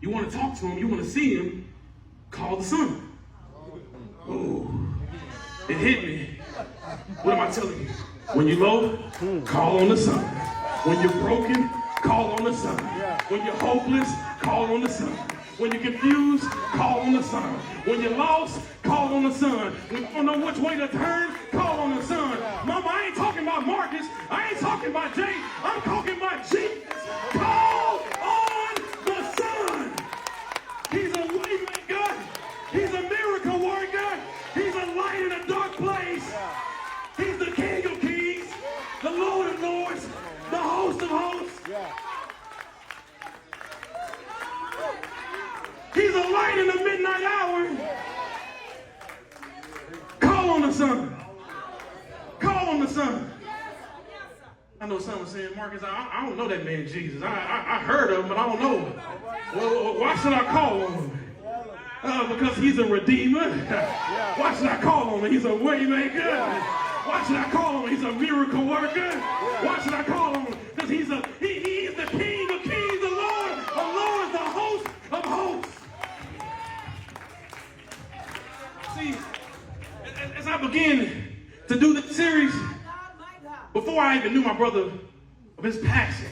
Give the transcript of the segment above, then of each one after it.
You want to talk to him, you want to see him, call the Son. Oh, it hit me. What am I telling you? When you're low, call on the Son. When you're broken, call on the Son. When you're hopeless, call on the Son. When you're confused, call on the Son. When you're lost, call on the Son. When you don't know which way to turn, call on the Son. Mama, I ain't talking about Marcus. I ain't talking about Jay. I'm talking about Jesus. Call on the Son. He's a way maker. He's a miracle worker. He's a light in a dark place. He's the King of Kings, the Lord of Lords, the host of hosts. He's a light in the midnight hour. Call on the Son. Call on the Son. I know some are saying, Marcus, I don't know that man Jesus. I heard of him, but I don't know him. Well, why should I call on him? Because he's a redeemer. Why should I call on him? He's a way maker. Why should I call him? He's a miracle worker. Why should I call him? Because he is the King of Kings, the Lord of Lords, the host of hosts. See, as I begin to do this series, before I even knew my brother of his passion,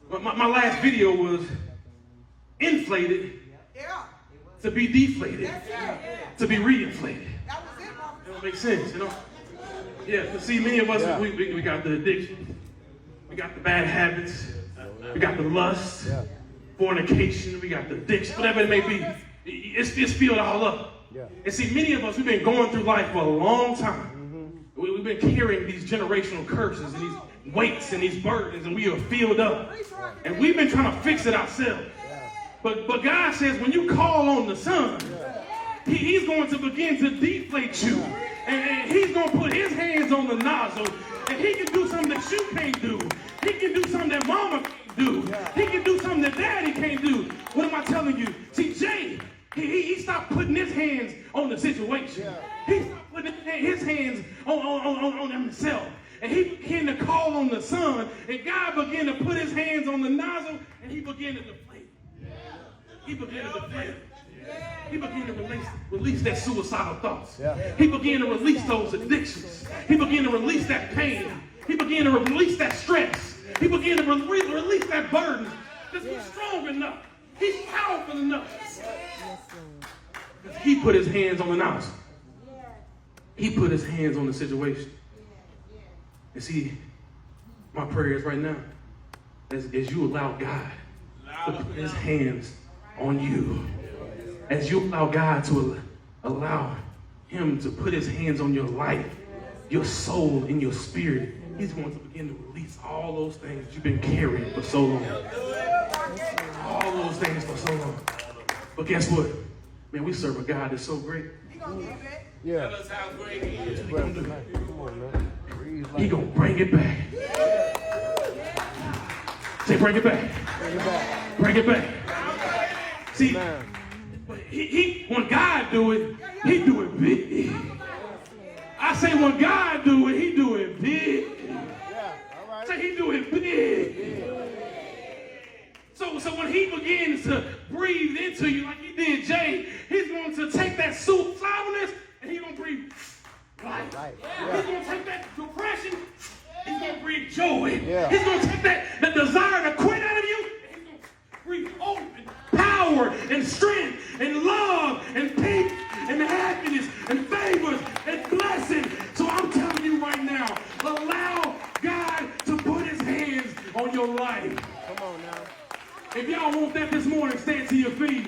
my last video was inflated to be deflated, to be reinflated. That don't make sense, you know? Yeah, see, many of us, we got the addiction, we got the bad habits, we got the lust, fornication, we got the addiction, whatever it may be. It's filled all up. And see, many of us, we've been going through life for a long time. We've been carrying these generational curses and these weights and these burdens, and we are filled up. And we've been trying to fix it ourselves. But God says when you call on the Son, He's going to begin to deflate you. And He's going to put His hands on the nozzle. And He can do something that you can't do. He can do something that Mama can't do. He can do something that Daddy can't do. What am I telling you? See, Jay, he stopped putting his hands on the situation. He stopped putting his hands on himself. And he began to call on the Son. And God began to put His hands on the nozzle. And He began to deflate. He began to deflate. He began to release that suicidal thoughts. He began to release those addictions. He began to release that pain. He began to release that stress. He began to release that burden. Just be strong enough. He's powerful enough. Because He put His hands on the nozzle. He put His hands on the situation. And see, my prayer is right now, as you allow God to put His hands on you, as you allow God to allow Him to put His hands on your life, your soul, and your spirit, He's going to begin to release all those things that you've been carrying for so long. All those things for so long. But guess what? Man, we serve a God that's so great. He gonna give it. Tell us how great He is. He gonna do it. Come on, man. He gonna bring it back. Say, bring it back. Bring it back. Bring it back. See, but when God do it, He do it big. I say when God do it, He do it big. Say He do it big. So when He begins to breathe into you like He did Jay, He's going to take that suicidalness and He's going to breathe life. He's going to take that depression, He's going to breathe joy. He's going to take that desire to quit out of you, and He's going to breathe hope and power and strength and love and peace and happiness and favors and blessing. So I'm telling you right now, allow God to put His hands on your life. Come on now. If y'all want that this morning, stand to your feet.